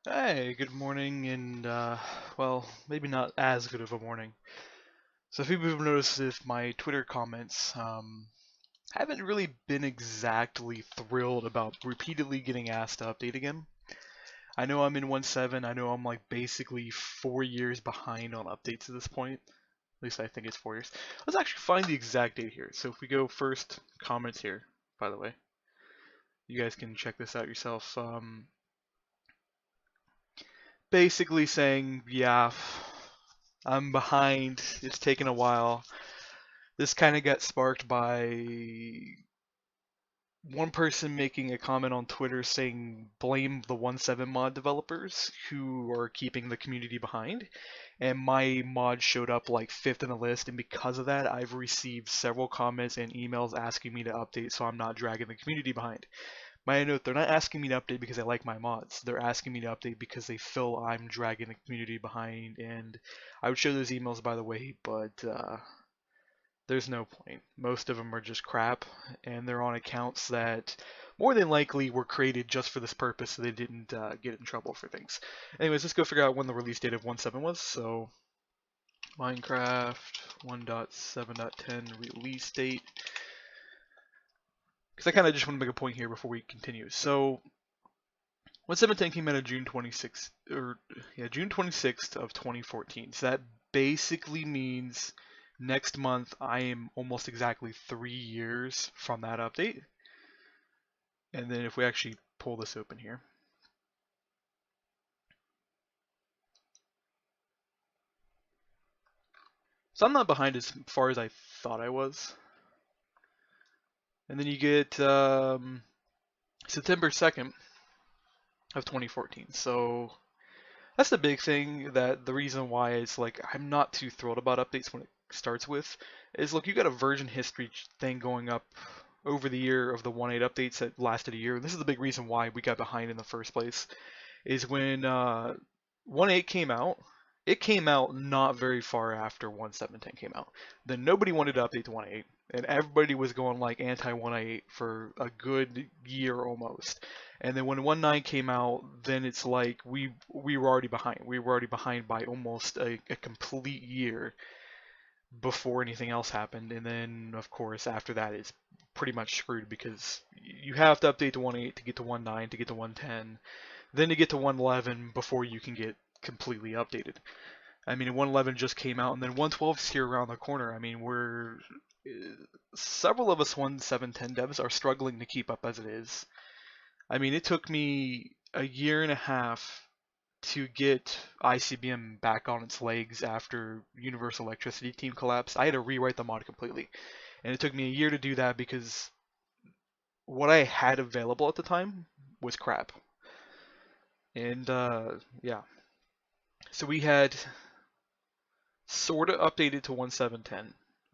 Hey, good morning, and well, maybe not as good of a morning. So, if people have noticed if my Twitter comments, haven't really been exactly thrilled about repeatedly getting asked to update again. I know I'm in 1.7, I know I'm like basically 4 years behind on updates at this point. At least I think it's 4 years. Let's actually find the exact date here. So, if we go first, comments here, by the way. You guys can check this out yourself. Basically saying, yeah, I'm behind. It's taken a while. This kind of got sparked by one person making a comment on Twitter saying blame the 1.7 mod developers who are keeping the community behind. And my mod showed up like fifth in the list, and because of that, I've received several comments and emails asking me to update so I'm not dragging the community behind. My note, they're not asking me to update because they like my mods. They're asking me to update because they feel I'm dragging the community behind. And I would show those emails, by the way, but there's no point. Most of them are just crap, and they're on accounts that more than likely were created just for this purpose so they didn't get in trouble for things. Anyways, let's go figure out when the release date of 1.7 was. So, Minecraft 1.7.10 release date. Because I kind of just want to make a point here before we continue. So, 1.7.10 came out on June 26th, or yeah, June 26th of 2014. So that basically means next month I am almost exactly 3 years from that update. And then if we actually pull this open here. So I'm not behind as far as I thought I was. And then you get September 2nd of 2014. So that's the big thing, that the reason why it's like I'm not too thrilled about updates when it starts with is, look, you got a version history thing going up over the year of the 1.8 updates that lasted a year. And this is the big reason why we got behind in the first place, is when 1.8 came out. It came out not very far after 1.7.10 came out. Then nobody wanted to update to 1.8, and everybody was going like anti 1.8 for a good year almost. And then when 1.9 came out, then it's like we were already behind. We were already behind by almost a complete year before anything else happened. And then of course after that it's pretty much screwed, because you have to update to 1.8 to get to 1.9 to get to 1.10, then to get to 1.11 before you can get completely updated. I mean, 1.11 just came out, and then 1.12 is here around the corner. I mean, several of us 1.7.10 devs are struggling to keep up as it is. I mean, it took me a year and a half to get ICBM back on its legs after Universal Electricity Team collapsed. I had to rewrite the mod completely, and it took me a year to do that because what I had available at the time was crap. And yeah, so we had sort of updated to 1.7.10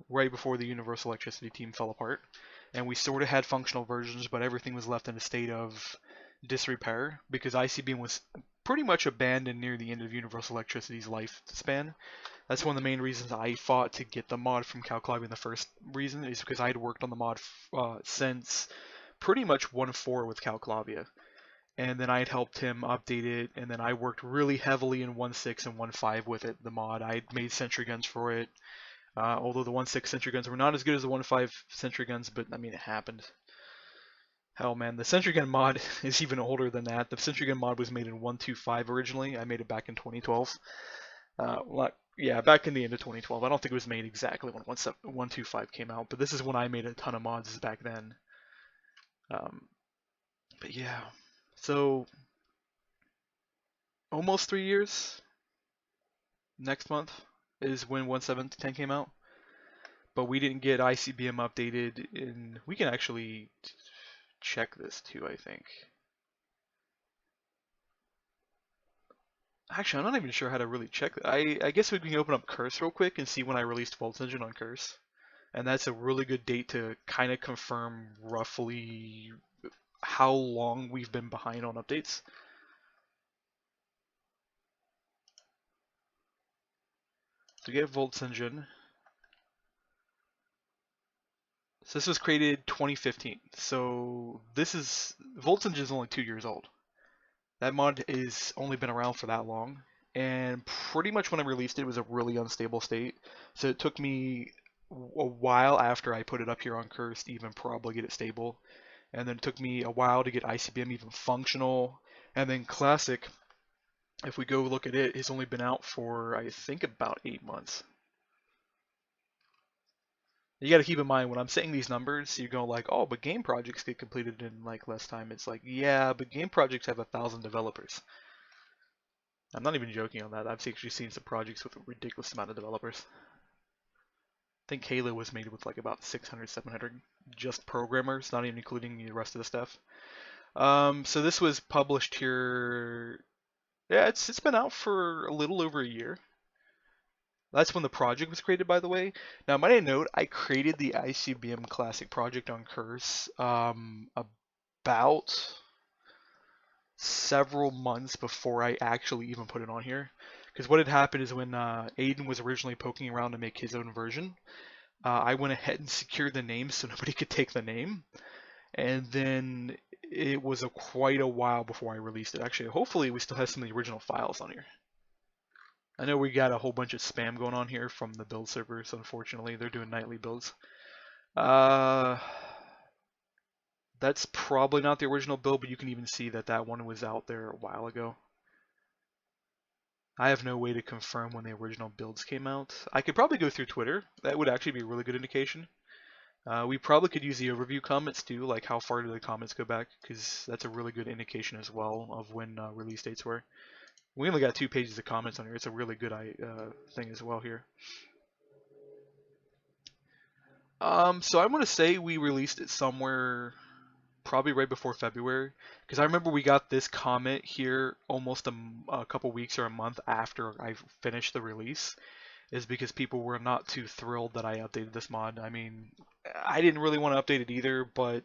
right before the Universal Electricity Team fell apart, and we sort of had functional versions, but everything was left in a state of disrepair because ICBM was pretty much abandoned near the end of Universal Electricity's lifespan. That's one of the main reasons I fought to get the mod from Calclavia in the first reason, is because I had worked on the mod since pretty much 1.4 with Calclavia, and then I had helped him update it, and then I worked really heavily in 1.6 and 1.5 with it, the mod. I made sentry guns for it, although the 1.6 sentry guns were not as good as the 1.5 sentry guns, but I mean, it happened. Hell, man, the sentry gun mod is even older than that. The sentry gun mod was made in 1.2.5 originally. I made it back in 2012. Yeah, back in the end of 2012. I don't think it was made exactly when 1.2.5 came out, but this is when I made a ton of mods back then. Um, but yeah, so almost 3 years. Next month is when 1.7.10 came out, but we didn't get ICBM updated. And we can actually check this too, I think. Actually, I'm not even sure how to really check that. I guess we can open up Curse real quick and see when I released Voltage Engine on Curse. And that's a really good date to kind of confirm roughly how long we've been behind on updates. So get Voltage Engine. So this was created 2015. So this is Voltage Engine is only 2 years old. That mod is only been around for that long, and pretty much when I released it, it was a really unstable state. So it took me a while after I put it up here on Curse to even probably get it stable, and then it took me a while to get ICBM even functional, and then Classic, if we go look at it, has only been out for I think about 8 months. You got to keep in mind when I'm saying these numbers, you go like, oh, but game projects get completed in like less time. It's like, yeah, but game projects have 1,000 developers. I'm not even joking on that. I've actually seen some projects with a ridiculous amount of developers. I think Halo was made with like about 600, 700 just programmers, not even including the rest of the stuff. So this was published here. Yeah, it's been out for a little over a year. That's when the project was created, by the way. Now, might I note, I created the ICBM Classic project on Curse about several months before I actually even put it on here. Because what had happened is when Aiden was originally poking around to make his own version, I went ahead and secured the name so nobody could take the name. And then it was quite a while before I released it. Actually, hopefully we still have some of the original files on here. I know we got a whole bunch of spam going on here from the build servers, unfortunately. They're doing nightly builds. That's probably not the original build, but you can even see that that one was out there a while ago. I have no way to confirm when the original builds came out. I could probably go through Twitter. That would actually be a really good indication. We probably could use the overview comments too, like how far do the comments go back, because that's a really good indication as well of when release dates were. We only got 2 pages of comments on here. It's a really good thing as well here. So I'm gonna say we released it somewhere probably right before February, because I remember we got this comment here almost a couple weeks or a month after I finished the release, is because people were not too thrilled that I updated this mod. I mean, I didn't really want to update it either, but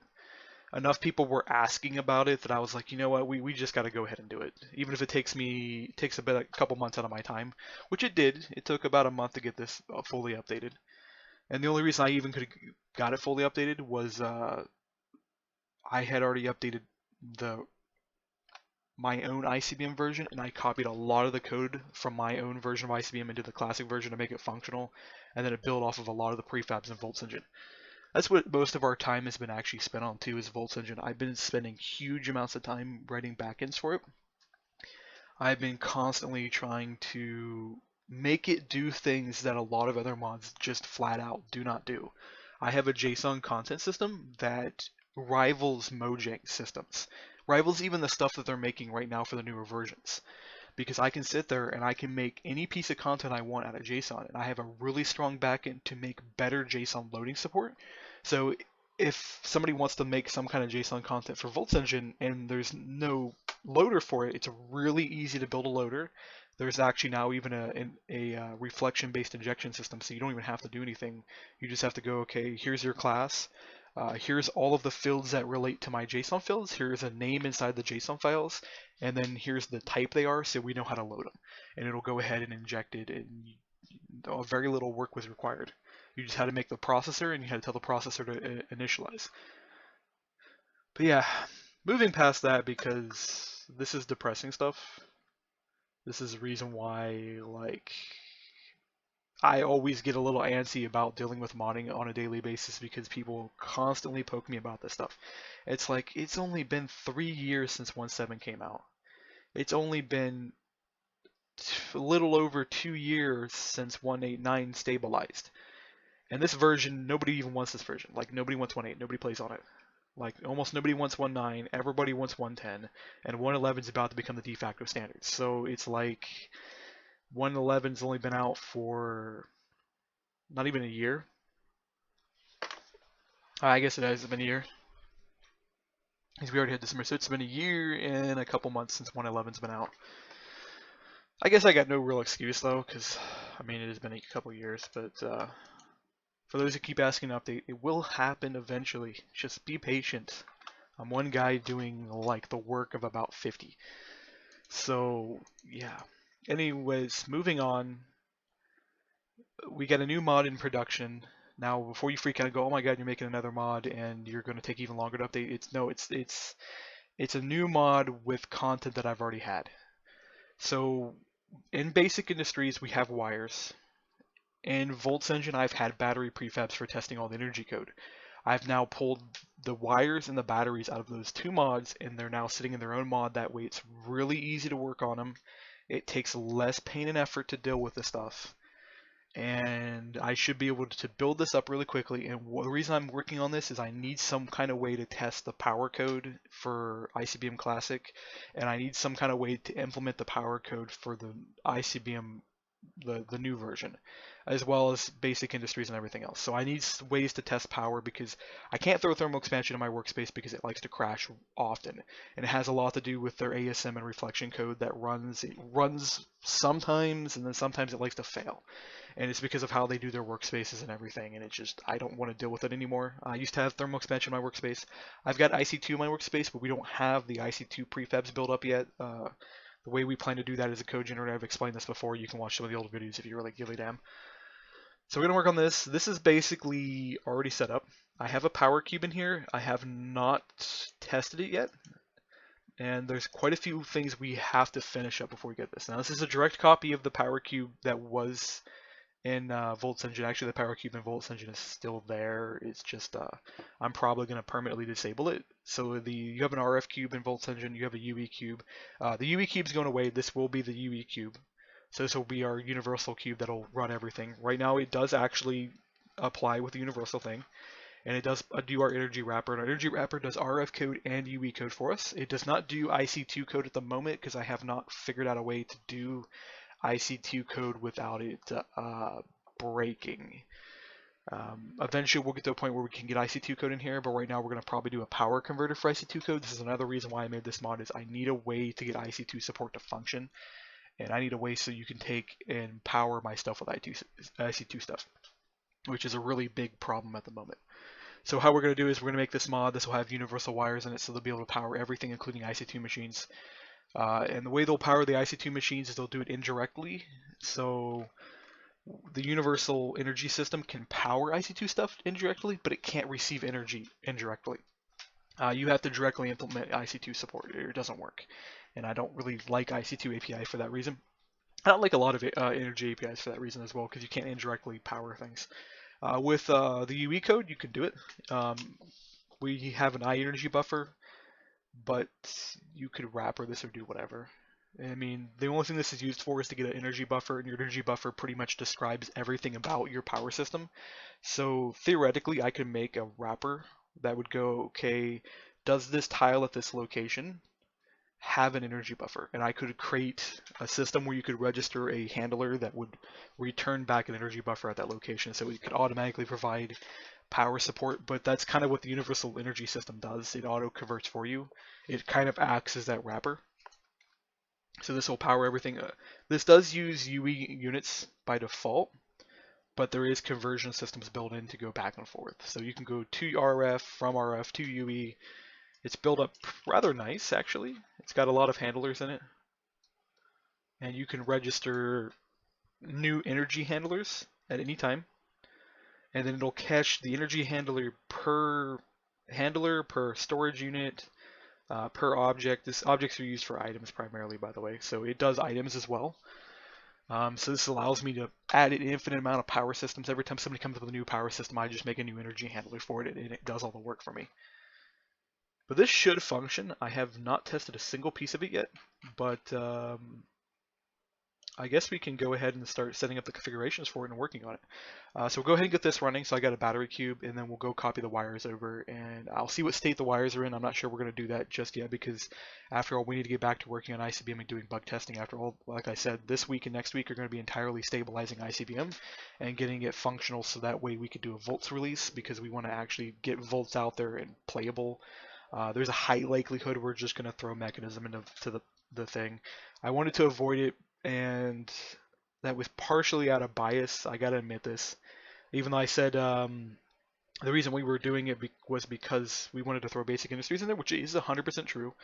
enough people were asking about it that I was like, you know what, we just got to go ahead and do it, even if it takes a couple months out of my time, which it did. It took about a month to get this fully updated, and the only reason I even could have got it fully updated was I had already updated the my own ICBM version, and I copied a lot of the code from my own version of ICBM into the classic version to make it functional, and then it built off of a lot of the prefabs in Volts Engine. That's what most of our time has been actually spent on too, is Volts Engine. I've been spending huge amounts of time writing backends for it. I've been constantly trying to make it do things that a lot of other mods just flat out do not do. I have a JSON content system that rivals Mojang systems, rivals even the stuff that they're making right now for the newer versions. Because I can sit there and I can make any piece of content I want out of JSON, and I have a really strong backend to make better JSON loading support. So if somebody wants to make some kind of JSON content for Volts Engine and there's no loader for it, it's really easy to build a loader. There's actually now even a reflection-based injection system, so you don't even have to do anything. You just have to go, okay, here's your class. Here's all of the fields that relate to my JSON fields. Here's a name inside the JSON files, and then here's the type they are, so we know how to load them. And it'll go ahead and inject it, and very little work was required. You just had to make the processor, and you had to tell the processor to initialize. But yeah, moving past that, because this is depressing stuff. This is the reason why, like, I always get a little antsy about dealing with modding on a daily basis, because people constantly poke me about this stuff. It's like, it's only been 3 years since 1.7 came out. It's only been a little over 2 years since 1.8.9 stabilized. And this version, nobody even wants this version. Like, nobody wants 1.8, nobody plays on it. Like, almost nobody wants 1.9, everybody wants 1.10, and 1.11 is about to become the de facto standard. So it's like 1.11's only been out for not even a year. I guess it has been a year, because we already had December, so it's been a year and a couple months since 1.11's been out. I guess I got no real excuse though, because I mean it has been a couple years, but for those who keep asking an update, it will happen eventually. Just be patient. I'm one guy doing like the work of about 50. So yeah. Anyways, moving on. We got a new mod in production. Now, before you freak out and go, oh my god, you're making another mod and you're going to take even longer to update. It's a new mod with content that I've already had. So in Basic Industries, we have wires. In Volts Engine, I've had battery prefabs for testing all the energy code. I've now pulled the wires and the batteries out of those two mods, and they're now sitting in their own mod. That way it's really easy to work on them. It takes less pain and effort to deal with the stuff. And I should be able to build this up really quickly. And the reason I'm working on this is I need some kind of way to test the power code for ICBM Classic, and I need some kind of way to implement the power code for the ICBM, the new version, as well as Basic Industries and everything else. So I need ways to test power because I can't throw thermal expansion in my workspace because it likes to crash often, and it has a lot to do with their ASM and reflection code that runs. It runs sometimes, and then sometimes it likes to fail, and it's because of how they do their workspaces and everything, and it just, I don't want to deal with it anymore. I used to have thermal expansion in my workspace. I've got IC2 in my workspace, but we don't have the IC2 prefabs built up yet. The way we plan to do that is a code generator. I've explained this before. You can watch some of the old videos if you really give a damn. So we're going to work on this. This is basically already set up. I have a power cube in here. I have not tested it yet, and there's quite a few things we have to finish up before we get this. Now, this is a direct copy of the power cube that was in Volts Engine. Actually, the power cube in Volts Engine is still there. It's just I'm probably going to permanently disable it. So you have an RF cube in Volts Engine. You have a UE cube. The UE cube's going away. This will be the UE cube. So this will be our universal cube that'll run everything. Right now, it does actually apply with the universal thing, and it does do our energy wrapper. And our energy wrapper does RF code and UE code for us. It does not do IC2 code at the moment because I have not figured out a way to do IC2 code without it breaking. Eventually we'll get to a point where we can get IC2 code in here, but right now we're going to probably do a power converter for IC2 code. This is another reason why I made this mod, is I need a way to get IC2 support to function, and I need a way so you can take and power my stuff with IC2 stuff, which is a really big problem at the moment. So how we're going to do is we're going to make this mod. This will have universal wires in it, so they'll be able to power everything, including IC2 machines. And the way they'll power the IC2 machines is they'll do it indirectly. So the universal energy system can power IC2 stuff indirectly, but it can't receive energy indirectly. You have to directly implement IC2 support, or it doesn't work. And I don't really like IC2 API for that reason. I don't like a lot of energy APIs for that reason as well, because you can't indirectly power things. With the UE code, you can do it. We have an iEnergy buffer, but you could wrapper this or do whatever. I mean, the only thing this is used for is to get an energy buffer, and your energy buffer pretty much describes everything about your power system. So theoretically, I could make a wrapper that would go, okay, does this tile at this location have an energy buffer? And I could create a system where you could register a handler that would return back an energy buffer at that location, so it could automatically provide power support. But that's kind of what the universal energy system does. It auto converts for you. It kind of acts as that wrapper. So this will power everything. This does use UE units by default, but there is conversion systems built in to go back and forth. So you can go to RF, from RF to UE. It's built up rather nice, actually. It's got a lot of handlers in it. And you can register new energy handlers at any time. And then it'll cache the energy handler, per storage unit, per object. Objects are used for items primarily, by the way, so it does items as well. So this allows me to add an infinite amount of power systems. Every time somebody comes up with a new power system, I just make a new energy handler for it, and it does all the work for me. But this should function. I have not tested a single piece of it yet, but I guess we can go ahead and start setting up the configurations for it and working on it. So we'll go ahead and get this running. So I got a battery cube, and then we'll go copy the wires over, and I'll see what state the wires are in. I'm not sure we're going to do that just yet, because after all, we need to get back to working on ICBM and doing bug testing. After all, like I said, this week and next week are going to be entirely stabilizing ICBM and getting it functional, so that way we could do a volts release, because we want to actually get volts out there and playable. There's a high likelihood we're just going to throw mechanism into the thing. I wanted to avoid it, and that was partially out of bias. I gotta admit this. Even though I said the reason we were doing it was because we wanted to throw Basic Industries in there, which is 100% true.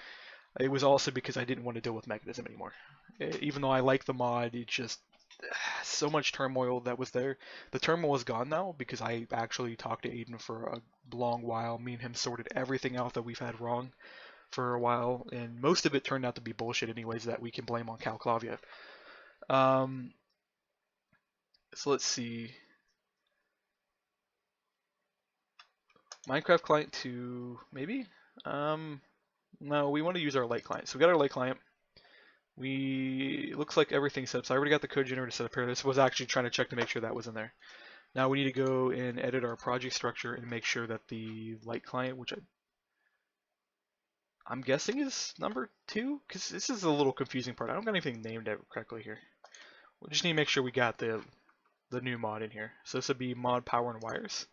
It was also because I didn't want to deal with mechanism anymore. Even though I like the mod, it just so much turmoil that was there. The turmoil is gone now because I actually talked to Aiden for a long while. Me and him sorted everything out that we've had wrong. for a while, and most of it turned out to be bullshit anyways that we can blame on Calclavia. Um, so let's see. Minecraft client 2, maybe? No, we want to use our light client. So we got our light client. It looks like everything's set up. So I already got the code generator set up here. This was actually trying to check to make sure that was in there. Now we need to go and edit our project structure and make sure that the light client, which I'm guessing is number 2, because this is a little confusing part. I don't got anything named correctly here. We just need to make sure we got the new mod in here. So this would be mod power and wires.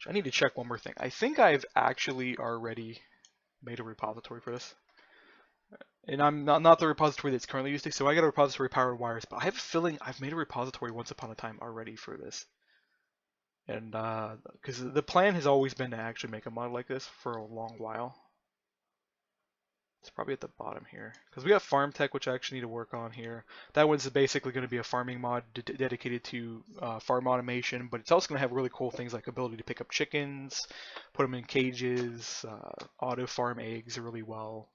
I need to check one more thing. I think I've actually already made a repository for this. And I'm not the repository that's currently used, so I got a repository powered wires, but I have a feeling I've made a repository once upon a time already for this. And because the plan has always been to actually make a mod like this for a long while. It's probably at the bottom here. Because we got farm tech, which I actually need to work on here. That one's basically going to be a farming mod dedicated to farm automation, but it's also going to have really cool things like ability to pick up chickens, put them in cages, auto farm eggs really well.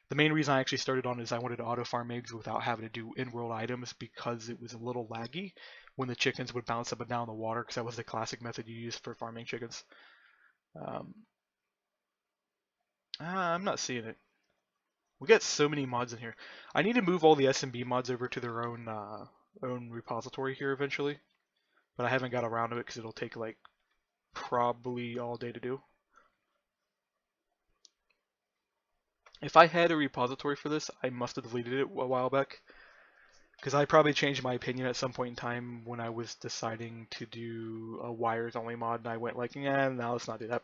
The main reason I actually started on it is I wanted to auto farm eggs without having to do in-world items because it was a little laggy when the chickens would bounce up and down the water, because that was the classic method you used for farming chickens. I'm not seeing it. We got so many mods in here. I need to move all the SMB mods over to their own repository here eventually, but I haven't got around to it because it'll take like probably all day to do. If I had a repository for this, I must have deleted it a while back, because I probably changed my opinion at some point in time when I was deciding to do a wires only mod, and I went like, yeah, now let's not do that.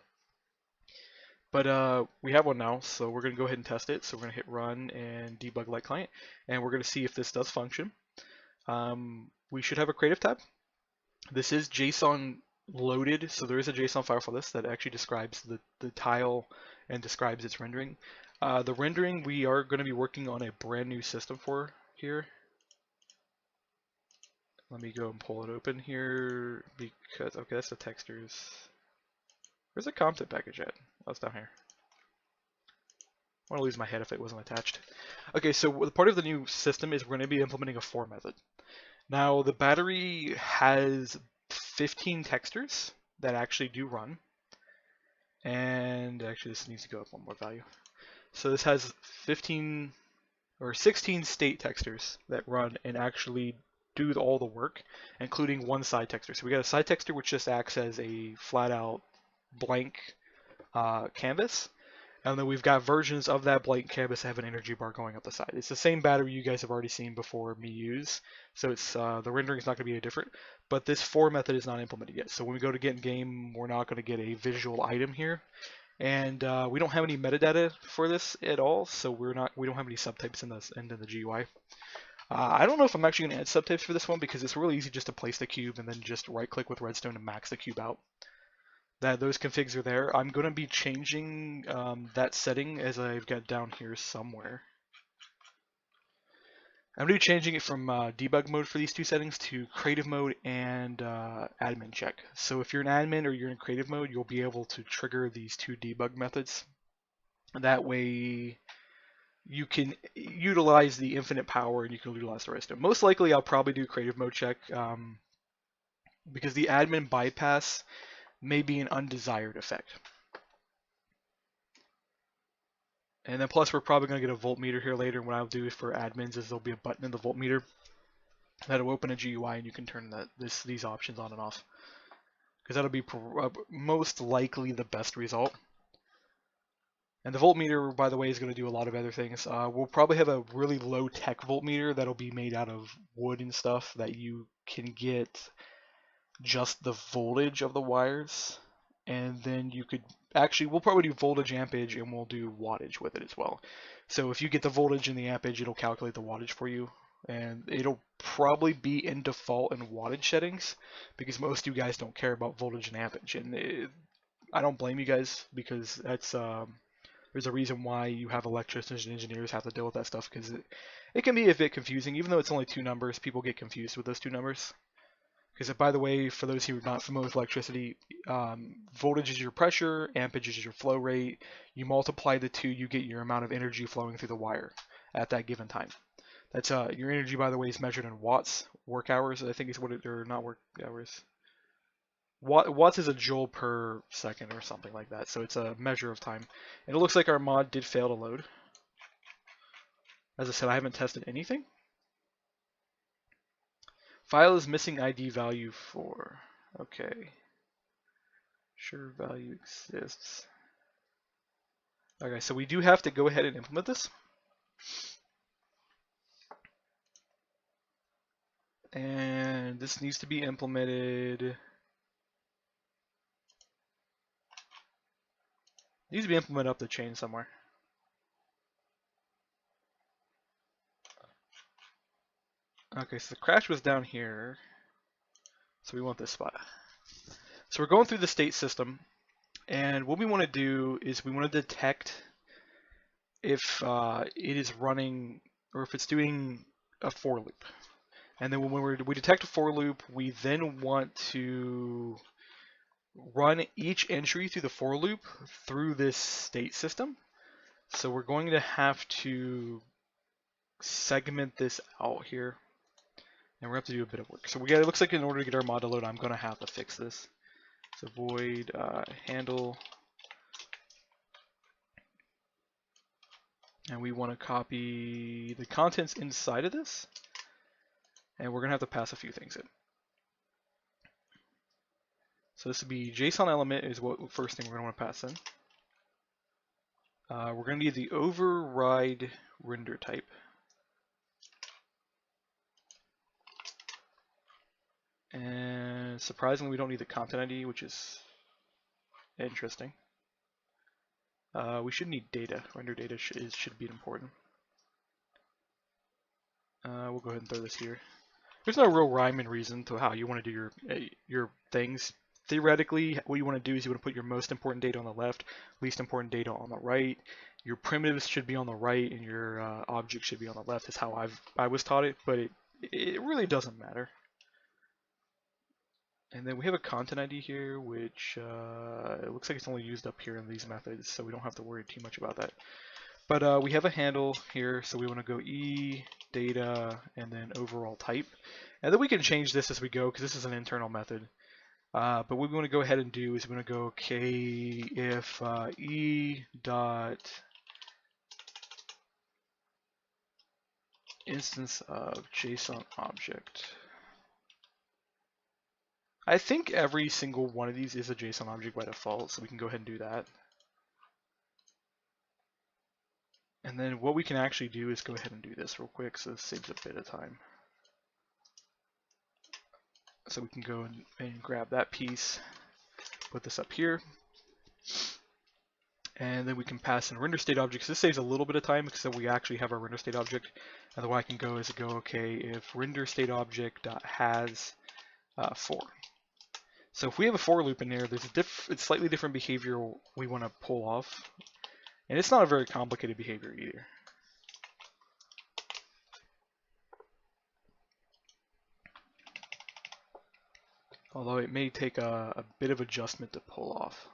But we have one now, so we're going to go ahead and test it. So we're going to hit run and debug light client, and we're going to see if this does function. We should have a creative tab. This is JSON loaded, so there is a JSON file for this that actually describes the tile and describes its rendering. The rendering we are going to be working on a brand new system for here. Let me go and pull it open here because, okay, that's the textures. Where's the content package at? Oh, it's down here. I want to lose my head if it wasn't attached. Okay, so part of the new system is we're going to be implementing a for method. Now, the battery has 15 textures that actually do run. And actually, this needs to go up one more value. So this has 15 or 16 state textures that run and actually do all the work, including one side texture. So we got a side texture which just acts as a flat out blank canvas. And then we've got versions of that blank canvas that have an energy bar going up the side. It's the same battery you guys have already seen before me use, so it's the rendering is not going to be any different. But this for method is not implemented yet. So when we go to get in game, we're not going to get a visual item here, and we don't have any metadata for this at all. So we don't have any subtypes in the GUI. I don't know if I'm actually going to add subtypes for this one because it's really easy just to place the cube and then just right-click with redstone and max the cube out. Those configs are there. I'm going to be changing that setting as I've got down here somewhere. I'm going to be changing it from debug mode for these two settings to creative mode and admin check. So if you're an admin or you're in creative mode, you'll be able to trigger these two debug methods. That way you can utilize the infinite power and you can utilize the rest of it. Most likely I'll probably do creative mode check because the admin bypass may be an undesired effect. And then plus we're probably going to get a voltmeter here later, and what I'll do for admins is there'll be a button in the voltmeter that'll open a GUI and you can turn these options on and off. Because that'll be most likely the best result. And the voltmeter, by the way, is going to do a lot of other things. We'll probably have a really low-tech voltmeter that'll be made out of wood and stuff that you can get just the voltage of the wires, and then you could we'll probably do voltage, ampage, and we'll do wattage with it as well. So if you get the voltage and the ampage, it'll calculate the wattage for you, and it'll probably be in default in wattage settings because most of you guys don't care about voltage and ampage, and I don't blame you guys because that's there's a reason why you have electricians and engineers have to deal with that stuff because it can be a bit confusing. Even though it's only two numbers, people get confused with those two numbers. Because by the way, for those who are not familiar with electricity, voltage is your pressure, ampage is your flow rate. You multiply the two, you get your amount of energy flowing through the wire at that given time. That's your energy, by the way, is measured in watts, work hours. I think is what it, or not work hours. Watts is a joule per second or something like that. So it's a measure of time. And it looks like our mod did fail to load. As I said, I haven't tested anything. File is missing ID value 4. Okay. Sure value exists. Okay, so we do have to go ahead and implement this. And this needs to be implemented. Needs to be implemented up the chain somewhere. Okay, so the crash was down here. So we want this spot. So we're going through the state system. And what we want to do is we want to detect if it is running or if it's doing a for loop. And then when we detect a for loop, we then want to run each entry through the for loop through this state system. So we're going to have to segment this out here. And we're going to have to do a bit of work. So it looks like in order to get our mod to load, I'm going to have to fix this. So void handle. And we want to copy the contents inside of this. And we're going to have to pass a few things in. So this would be JSON element is what first thing we're going to want to pass in. We're going to need the override render type. And surprisingly, we don't need the content ID, which is interesting. We should need data. Render data should be important. We'll go ahead and throw this here. There's no real rhyme and reason to how you want to do your things. Theoretically, what you want to do is you want to put your most important data on the left, least important data on the right. Your primitives should be on the right, and your objects should be on the left. Is how I was taught it, but it really doesn't matter. And then we have a content ID here, which it looks like it's only used up here in these methods, so we don't have to worry too much about that. But we have a handle here, so we want to go e data and then overall type, and then we can change this as we go because this is an internal method. But what we want to go ahead and do is we want to go okay if e dot instance of JSON object. I think every single one of these is a JSON object by default, so we can go ahead and do that. And then what we can actually do is go ahead and do this real quick, so this saves a bit of time. So we can go and grab that piece, put this up here, and then we can pass in render state objects. This saves a little bit of time because we actually have our render state object. And then what I can go is go, okay, if render state object has for. So if we have a for loop in there, there's it's slightly different behavior we want to pull off. And it's not a very complicated behavior either. Although it may take a bit of adjustment to pull off.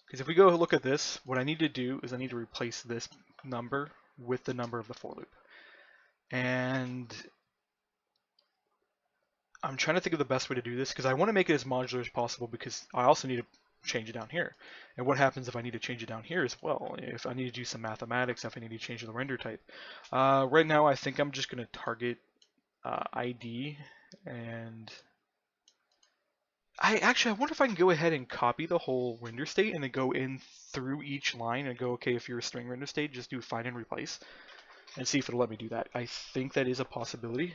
Because if we go look at this, what I need to do is I need to replace this number with the number of the for loop. And I'm trying to think of the best way to do this because I want to make it as modular as possible because I also need to change it down here. And what happens if I need to change it down here as well? If I need to do some mathematics, if I need to change the render type. Right now I think I'm just going to target ID, and I wonder if I can go ahead and copy the whole render state and then go in through each line and go, okay, if you're a string render state, just do find and replace and see if it'll let me do that. I think that is a possibility.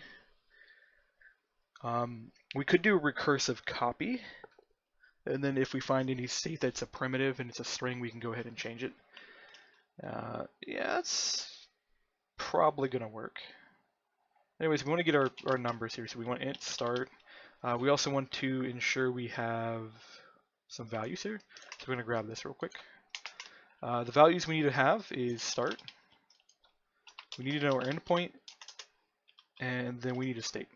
We could do a recursive copy, and then if we find any state that's a primitive and it's a string, we can go ahead and change it. Yeah, that's probably going to work. Anyways, we want to get our numbers here, so we want int start. We also want to ensure we have some values here, so we're going to grab this real quick. The values we need to have is start. We need to know our endpoint, and then we need a state.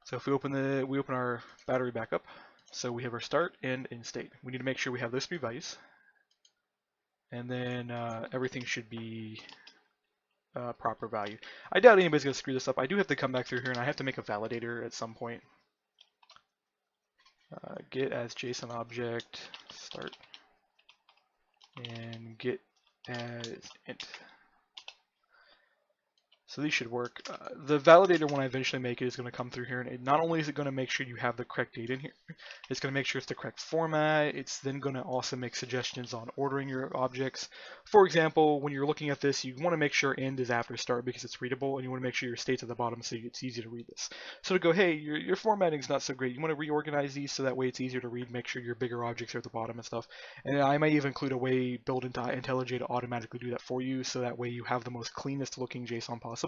So if we open our battery back up, so we have our start, end, and state. We need to make sure we have those 3 values, and then everything should be proper value. I doubt anybody's gonna screw this up. I do have to come back through here, and I have to make a validator at some point. Get as JSON object start, and get as int. So these should work. The validator, when I eventually make it, is going to come through here, and not only is it going to make sure you have the correct data in here, it's going to make sure it's the correct format. It's then going to also make suggestions on ordering your objects. For example, when you're looking at this, you want to make sure end is after start because it's readable, and you want to make sure your state's at the bottom so it's easy to read this. So to go, hey, your formatting's not so great. You want to reorganize these so that way it's easier to read. Make sure your bigger objects are at the bottom and stuff. And I might even include a way built into IntelliJ to automatically do that for you, so that way you have the most cleanest looking JSON possible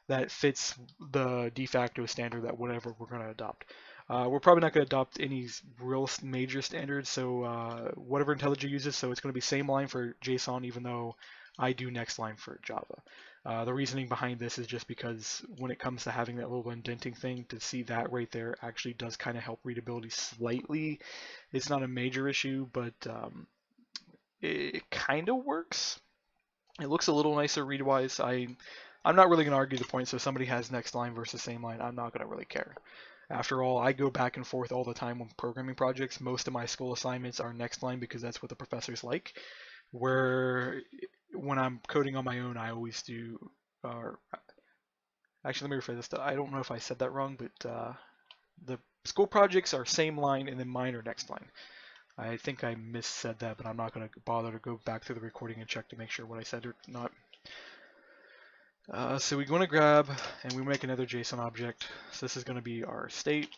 that fits the de facto standard that whatever we're going to adopt. We're probably not going to adopt any real major standards, so whatever IntelliJ uses, so it's going to be same line for JSON, even though I do next line for Java. The reasoning behind this is just because when it comes to having that little indenting thing, to see that right there actually does kind of help readability slightly. It's not a major issue, but it kind of works. It looks a little nicer read-wise. I'm not really going to argue the point, so if somebody has next line versus same line, I'm not going to really care. After all, I go back and forth all the time with programming projects. Most of my school assignments are next line because that's what the professors like. Where when I'm coding on my own, I always do, actually let me rephrase this. I don't know if I said that wrong, but the school projects are same line and then mine are next line. I think I missaid that, but I'm not going to bother to go back through the recording and check to make sure what I said or not. So we're going to grab and we make another JSON object. So this is going to be our state,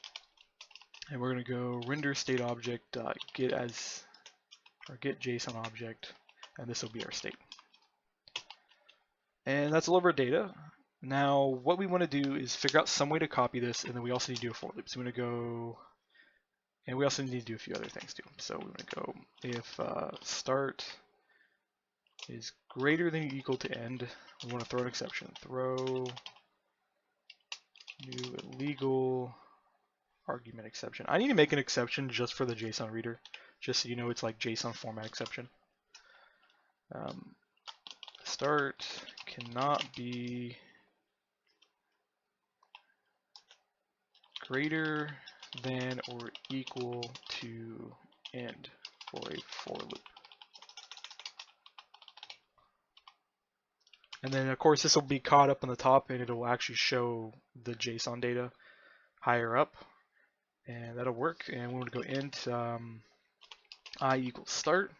and we're going to go render state object get as or get JSON object, and this will be our state. And that's all of our data. Now what we want to do is figure out some way to copy this, and then we also need to do a for loop. So we're going to go, and we also need to do a few other things too. So we're going to go if start is greater than or equal to end, we want to throw an exception. Throw new illegal argument exception. I need to make an exception just for the JSON reader, just so you know it's like JSON format exception. Start cannot be greater than or equal to end for a for loop. And then of course this will be caught up on the top, and it'll actually show the JSON data higher up, and that'll work. And we're going to go int I equals start.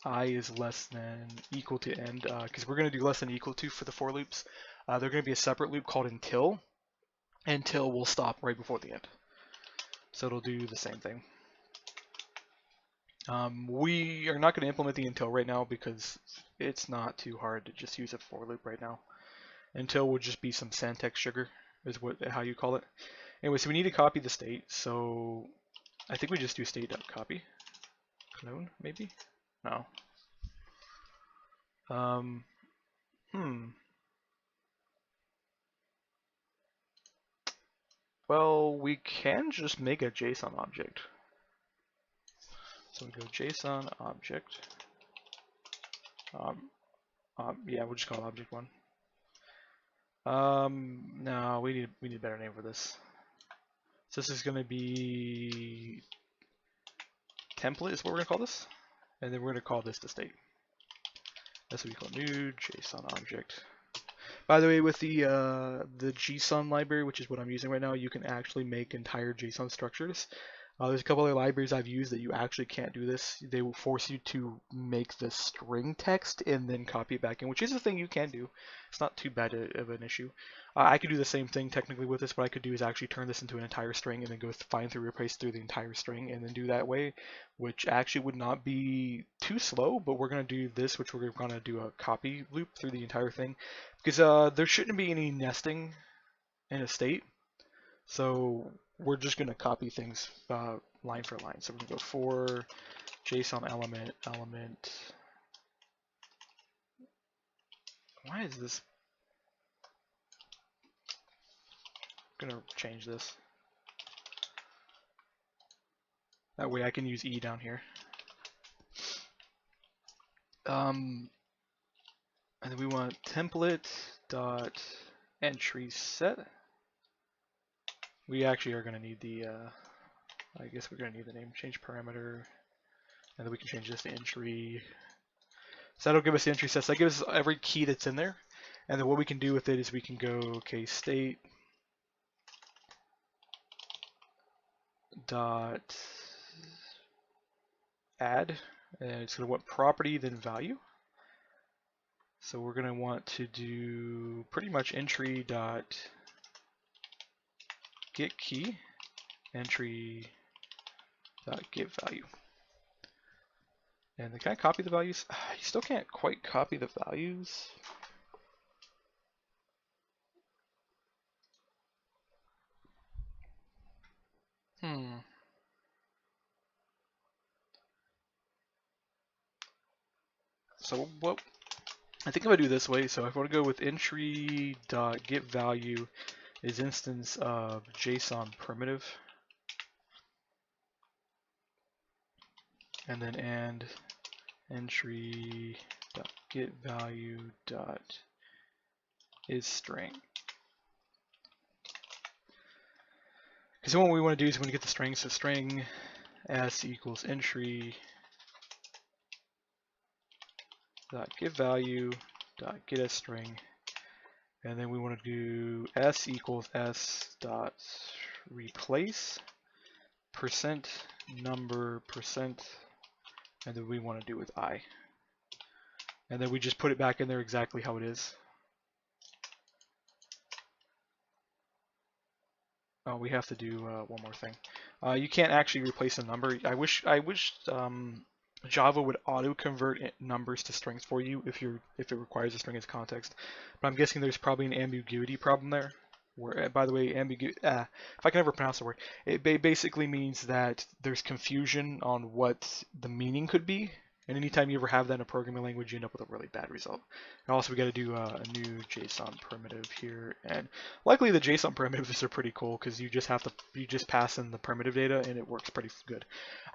I is less than equal to end, because we're going to do less than equal to for the for loops. They're going to be a separate loop called until. Until will stop right before the end. So it'll do the same thing. We are not going to implement the until right now because it's not too hard to just use a for loop right now. Until will just be some syntax sugar, is how you call it. Anyway, so we need to copy the state. So I think we just do state.copy. Clone, maybe? No. Well, we can just make a JSON object. So we go JSON object. Yeah, we'll just call it object one. No, we need a better name for this. So this is going to be template is what we're going to call this, and then we're going to call this the state. That's what we call new JSON object. By the way, with the JSON library, which is what I'm using right now, you can actually make entire JSON structures. There's a couple other libraries I've used that you actually can't do this. They will force you to make the string text and then copy it back in, which is a thing you can do. It's not too bad of an issue. I could do the same thing technically with this. What I could do is actually turn this into an entire string and then go find through, replace through the entire string and then do that way, which actually would not be too slow, but we're going to do this, which we're going to do a copy loop through the entire thing, because there shouldn't be any nesting in a state. So we're just going to copy things line for line. So we're going to go for JSON element. Why is this? I'm gonna change this. That way I can use E down here. And then we want template dot entry set. We actually are gonna need the I guess we're gonna need the name change parameter, and then we can change this to entry. So that'll give us the entry set. So that gives us every key that's in there. And then what we can do with it is we can go, okay, state dot add, and it's going to want property then value. So we're going to want to do pretty much entry dot get key, entry dot get value. And then can I copy the values? You still can't quite copy the values. So what I think I'm gonna do this way. So if I want to go with entry dot get value is instance of JSON primitive, and then and entry dot get value dot is string. Because what we want to do is we want to get the string. So string s equals entry dot get value dot get a string, and then we want to do s equals s dot replace percent number percent, and then we want to do with I, and then we just put it back in there exactly how it is. Oh, we have to do one more thing. You can't actually replace a number. I wish Java would auto convert numbers to strings for you if it requires a string as context. But I'm guessing there's probably an ambiguity problem there. Where, by the way, if I can ever pronounce the word, it basically means that there's confusion on what the meaning could be. And anytime you ever have that in a programming language, you end up with a really bad result. And also, we got to do a new JSON primitive here, and luckily the JSON primitives are pretty cool because you just pass in the primitive data and it works pretty good,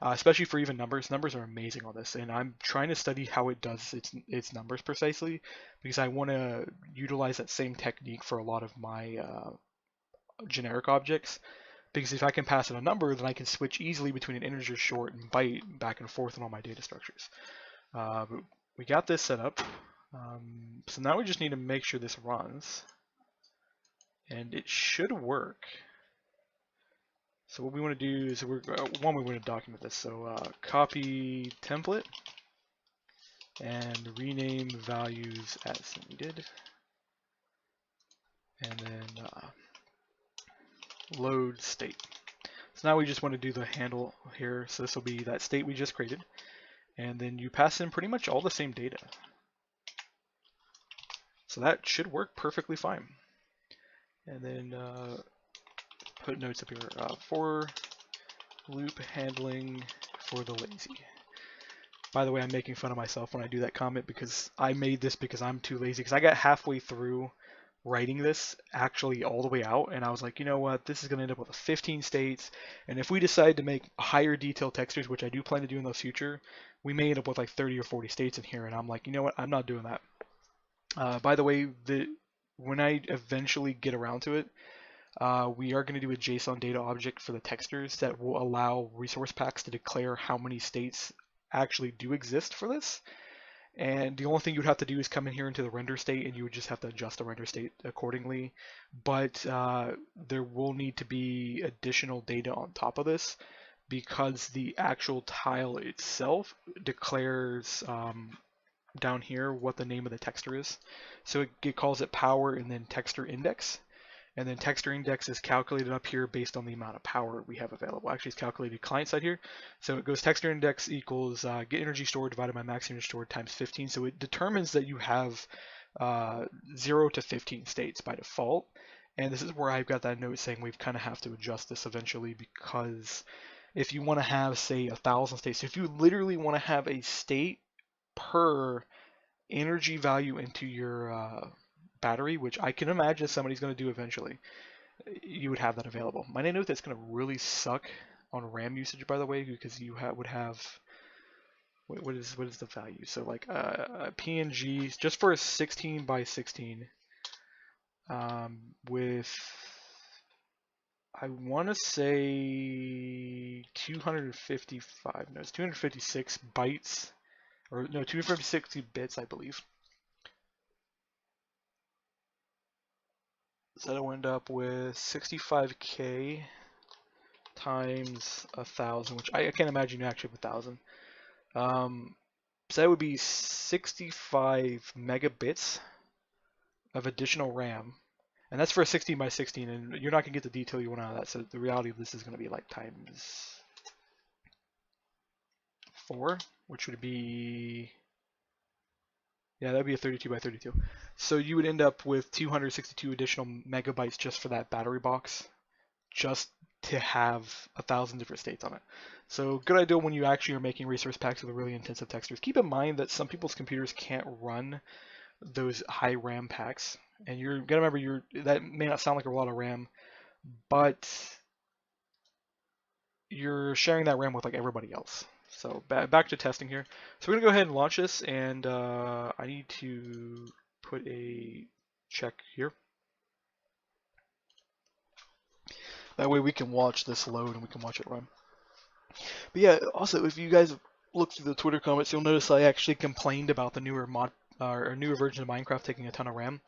especially for even numbers. Numbers are amazing on this, and I'm trying to study how it does its numbers precisely because I want to utilize that same technique for a lot of my generic objects. Because if I can pass in a number, then I can switch easily between an integer, short, and byte back and forth in all my data structures. But we got this set up. So now we just need to make sure this runs. And it should work. So what we want to do is, we want to document this. So copy template and rename values as needed. And then load state. So now we just want to do the handle here. So this will be that state we just created. And then you pass in pretty much all the same data. So that should work perfectly fine. And then put notes up here. For loop handling for the lazy. By the way, I'm making fun of myself when I do that comment because I made this because I'm too lazy. Because I got halfway through writing this actually all the way out, and I was like, you know what, this is going to end up with 15 states, and if we decide to make higher detailed textures, which I do plan to do in the future, we may end up with like 30 or 40 states in here, and I'm like, you know what, I'm not doing that. By the way, when I eventually get around to it, we are going to do a JSON data object for the textures that will allow resource packs to declare how many states actually do exist for this. And the only thing you would have to do is come in here into the render state, and you would just have to adjust the render state accordingly. But there will need to be additional data on top of this because the actual tile itself declares down here what the name of the texture is. So it calls it power and then texture index. And then texture index is calculated up here based on the amount of power we have available. Actually, it's calculated client side here. So it goes texture index equals get energy stored divided by max energy stored times 15. So it determines that you have 0 to 15 states by default. And this is where I've got that note saying we kind of have to adjust this eventually because if you want to have, say, 1,000 states. So if you literally want to have a state per energy value into your battery, which I can imagine somebody's going to do eventually, you would have that available. Might I note that's going to really suck on RAM usage, by the way, because you would have what is the value? So like PNG just for a 16 by 16 with I want to say 255, no, it's 256 bytes, or no, 256 bits, I believe. So that'll end up with 65K times 1,000, which I can't imagine you actually have 1,000. So that would be 65 megabits of additional RAM. And that's for a 16 by 16, and you're not going to get the detail you want out of that, so the reality of this is going to be like times 4, which would be, yeah, that would be a 32 by 32. So you would end up with 262 additional megabytes just for that battery box, just to have 1,000 different states on it. So good idea when you actually are making resource packs with really intensive textures. Keep in mind that some people's computers can't run those high RAM packs, and you're gonna remember that may not sound like a lot of RAM, but you're sharing that RAM with like everybody else. So back to testing here. So we're gonna go ahead and launch this, and I need to put a check here. That way we can watch this load and we can watch it run. But yeah, also if you guys look through the Twitter comments, you'll notice I actually complained about the newer newer version of Minecraft taking a ton of RAM.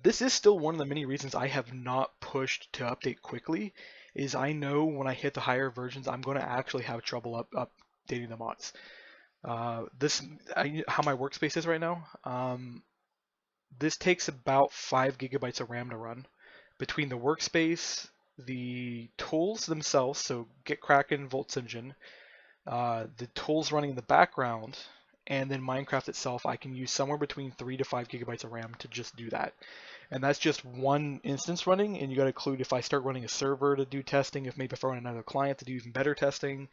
This is still one of the many reasons I have not pushed to update quickly, is I know when I hit the higher versions, I'm going to actually have trouble updating the mods. How my workspace is right now, this takes about 5 gigabytes of RAM to run. Between the workspace, the tools themselves, so GitKraken, VoltsEngine, the tools running in the background, and then Minecraft itself, I can use somewhere between 3 to 5 gigabytes of RAM to just do that. And that's just one instance running, and you got to include if I start running a server to do testing, if maybe if I run another client to do even better testing.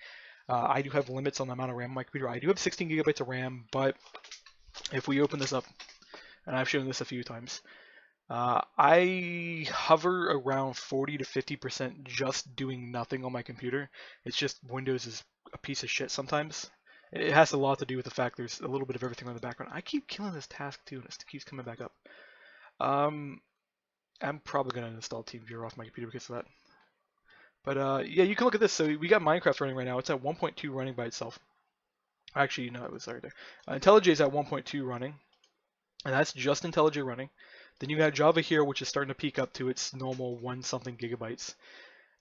I do have limits on the amount of RAM on my computer. I do have 16 gigabytes of RAM, but if we open this up, and I've shown this a few times, I hover around 40 to 50% just doing nothing on my computer. It's just Windows is a piece of shit sometimes. It has a lot to do with the fact there's a little bit of everything on the background. I keep killing this task too, and it keeps coming back up. I'm probably going to install TeamViewer off my computer because of that. But yeah, you can look at this. So we got Minecraft running right now. It's at 1.2 running by itself. Actually, no, it was right there. IntelliJ is at 1.2 running, and that's just IntelliJ running. Then you got Java here, which is starting to peak up to its normal 1-something gigabytes.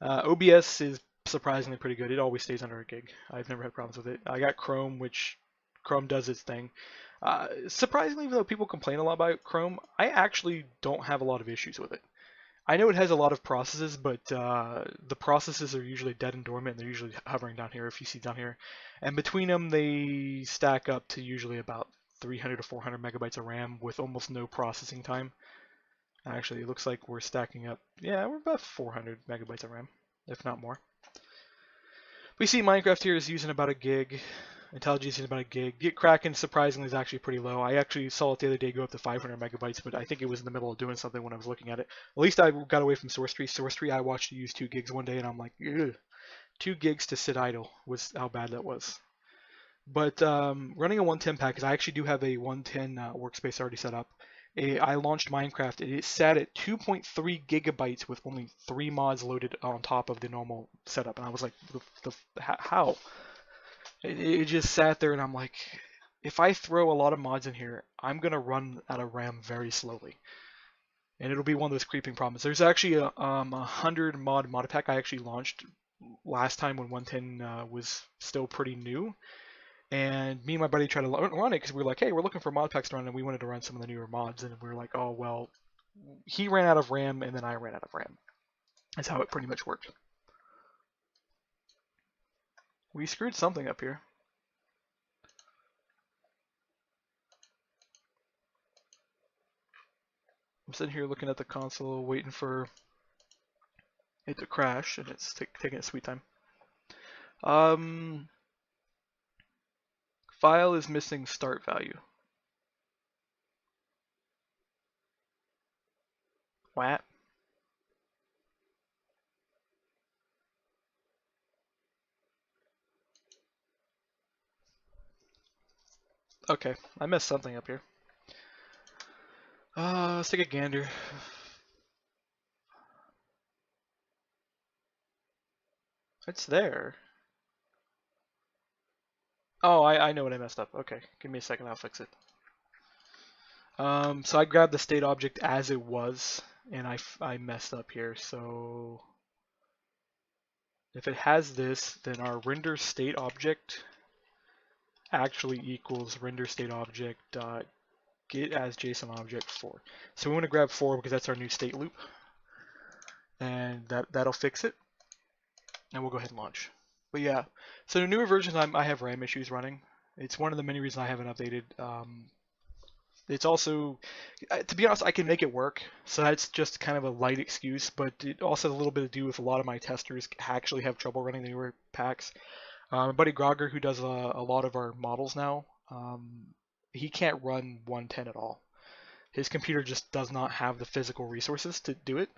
OBS is surprisingly pretty good. It always stays under a gig. I've never had problems with it. I got Chrome, which Chrome does its thing. Surprisingly, even though people complain a lot about Chrome, I actually don't have a lot of issues with it. I know it has a lot of processes, but the processes are usually dead and dormant, and they're usually hovering down here, if you see down here. And between them, they stack up to usually about 300 to 400 megabytes of RAM with almost no processing time. Actually, it looks like we're stacking up. Yeah, we're about 400 megabytes of RAM, if not more. We see Minecraft here is using about a gig. IntelliJ is using about a gig. GitKraken, surprisingly, is actually pretty low. I actually saw it the other day go up to 500 megabytes, but I think it was in the middle of doing something when I was looking at it. At least I got away from SourceTree. SourceTree, I watched it use 2 gigs one day, and I'm like, ugh. 2 gigs to sit idle was how bad that was. But running a 110 pack, because I actually do have a 110 workspace already set up. I launched Minecraft, and it sat at 2.3 gigabytes with only 3 mods loaded on top of the normal setup. And I was like, how? It just sat there, and I'm like, if I throw a lot of mods in here, I'm going to run out of RAM very slowly. And it'll be one of those creeping problems. There's actually a 100 mod pack I actually launched last time when 110 was still pretty new. And me and my buddy tried to run it because we were like, hey, we're looking for mod packs to run, and we wanted to run some of the newer mods. And we were like, oh, well, he ran out of RAM, and then I ran out of RAM. That's how it pretty much worked. We screwed something up here. I'm sitting here looking at the console, waiting for it to crash, and it's taking its sweet time. Um, file is missing start value. What? Okay, I messed something up here. Let's take a gander. It's there. Oh, I know what I messed up. Okay, give me a second, I'll fix it. So I grabbed the state object as it was, and I messed up here. So if it has this, then our render state object actually equals render state object dot get as JSON object 4. So we want to grab 4 because that's our new state loop, and that'll fix it. And we'll go ahead and launch. But yeah, so the newer versions I have RAM issues running. It's one of the many reasons I haven't updated. It's also, to be honest, I can make it work. So that's just kind of a light excuse, but it also has a little bit to do with a lot of my testers actually have trouble running the newer packs. My buddy Grogger, who does a lot of our models now, he can't run 110 at all. His computer just does not have the physical resources to do it.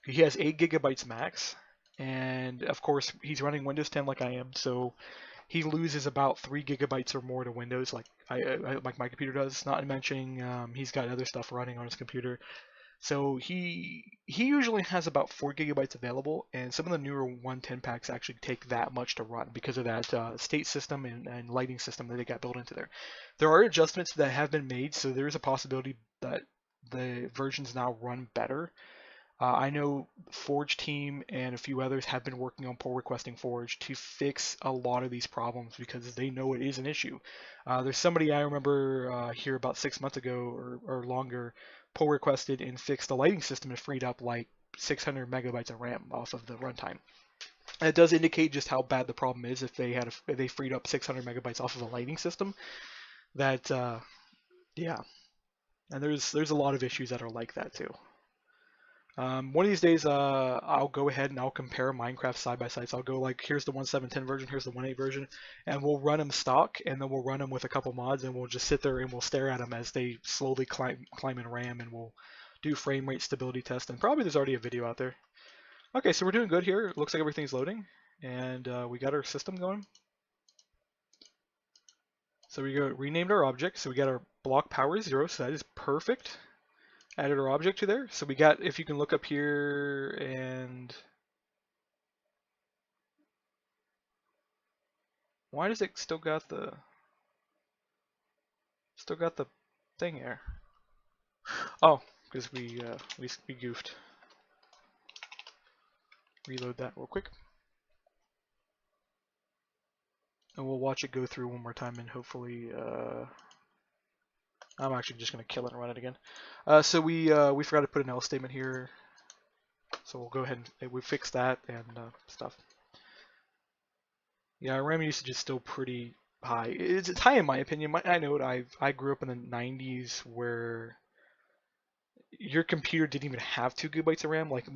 He has 8 gigabytes max, and of course he's running Windows 10 like I am, so he loses about 3 gigabytes or more to Windows, like like my computer does. Not mentioning he's got other stuff running on his computer, so he usually has about 4 gigabytes available, and some of the newer 110 packs actually take that much to run because of that state system and lighting system that they got built into there. There are adjustments that have been made, so there is a possibility that the versions now run better. I know Forge team and a few others have been working on pull requesting Forge to fix a lot of these problems because they know it is an issue. There's somebody I remember here about 6 months ago or longer pull requested and fixed the lighting system and freed up like 600 megabytes of RAM off of the runtime. And it does indicate just how bad the problem is if if they freed up 600 megabytes off of a lighting system. That yeah, and there's a lot of issues that are like that too. One of these days, I'll go ahead and I'll compare Minecraft side by side. So I'll go like, here's the 1.7.10 version, here's the 1.8 version, and we'll run them stock, and then we'll run them with a couple mods, and we'll just sit there and we'll stare at them as they slowly climb in RAM, and we'll do frame rate stability test. And probably there's already a video out there. Okay, so we're doing good here. It looks like everything's loading, and we got our system going. So we renamed our object. So we got our block power 0, so that is perfect. Added our object to there. So we got, if you can look up here, and why does it still got the thing here? Oh, because we goofed. Reload that real quick, and we'll watch it go through one more time, and hopefully I'm actually just gonna kill it and run it again. So we forgot to put an else statement here, so we'll go ahead and we fix that and stuff. Yeah, RAM usage is still pretty high. It's high in my opinion. I know I grew up in the 90s where your computer didn't even have 2 gigabytes of RAM. Like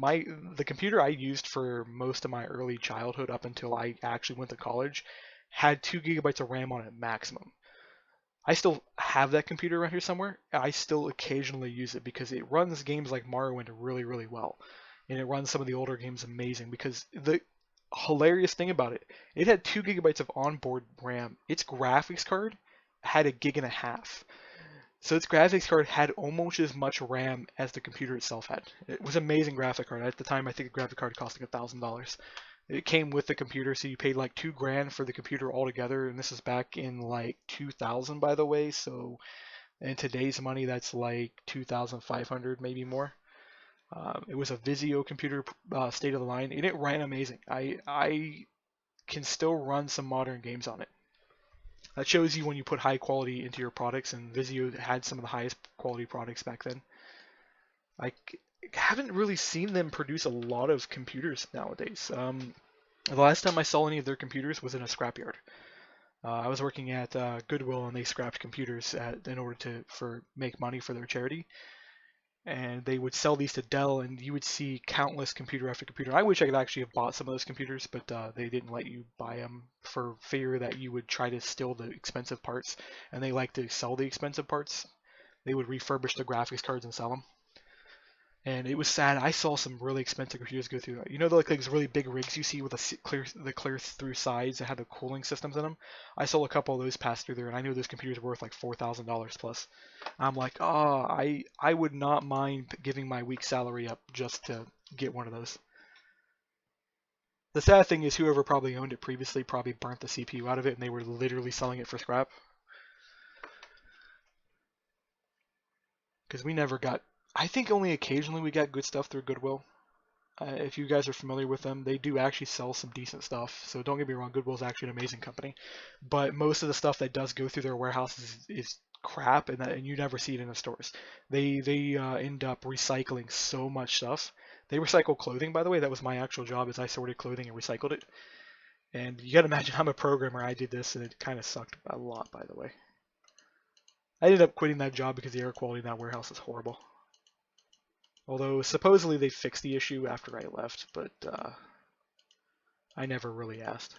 the computer I used for most of my early childhood up until I actually went to college had 2 gigabytes of RAM on it maximum. I still have that computer around here somewhere. I still occasionally use it because it runs games like Morrowind really, really well. And it runs some of the older games amazing because the hilarious thing about it, it had 2 gigabytes of onboard RAM. Its graphics card had a gig and a half. So its graphics card had almost as much RAM as the computer itself had. It was an amazing graphic card. At the time, I think a graphic card cost like $1,000. It came with the computer, so you paid like $2,000 for the computer altogether, and this is back in like 2000, by the way. So in today's money, that's like 2,500, maybe more. It was a Vizio computer, state of the line, and it ran amazing. I can still run some modern games on it. That shows you when you put high quality into your products, and Vizio had some of the highest quality products back then. I haven't really seen them produce a lot of computers nowadays. The last time I saw any of their computers was in a scrapyard. I was working at Goodwill, and they scrapped computers in order to make money for their charity. and they would sell these to Dell, and you would see countless computer after computer. I wish I could actually have bought some of those computers, but they didn't let you buy them for fear that you would try to steal the expensive parts, and they like to sell the expensive parts. They would refurbish the graphics cards and sell them. And it was sad. I saw some really expensive computers go through that. You know, like those really big rigs you see with the clear through sides that had the cooling systems in them. I saw a couple of those pass through there, and I knew those computers were worth like $4,000 plus. I'm like, oh, I would not mind giving my week's salary up just to get one of those. The sad thing is, whoever probably owned it previously probably burnt the CPU out of it, and they were literally selling it for scrap. Because we never got. I think only occasionally we got good stuff through Goodwill. If you guys are familiar with them, they do actually sell some decent stuff. So don't get me wrong, Goodwill's actually an amazing company. But most of the stuff that does go through their warehouses is crap, and you never see it in the stores. They end up recycling so much stuff. They recycle clothing, by the way. That was my actual job, is I sorted clothing and recycled it. And you got to imagine, I'm a programmer. I did this, and it kind of sucked a lot, by the way. I ended up quitting that job because the air quality in that warehouse is horrible. Although supposedly they fixed the issue after I left, but I never really asked.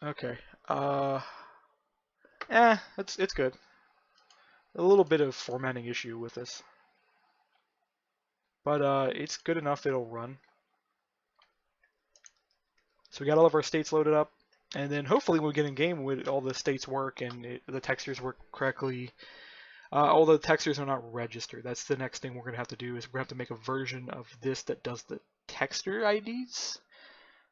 Okay. It's good. A little bit of formatting issue with this, but it's good enough it'll run. So we got all of our states loaded up, and then hopefully when we get in game, all the states work and the textures work correctly. Although the textures are not registered, that's the next thing we're gonna have to do, is we're gonna have to make a version of this that does the texture IDs.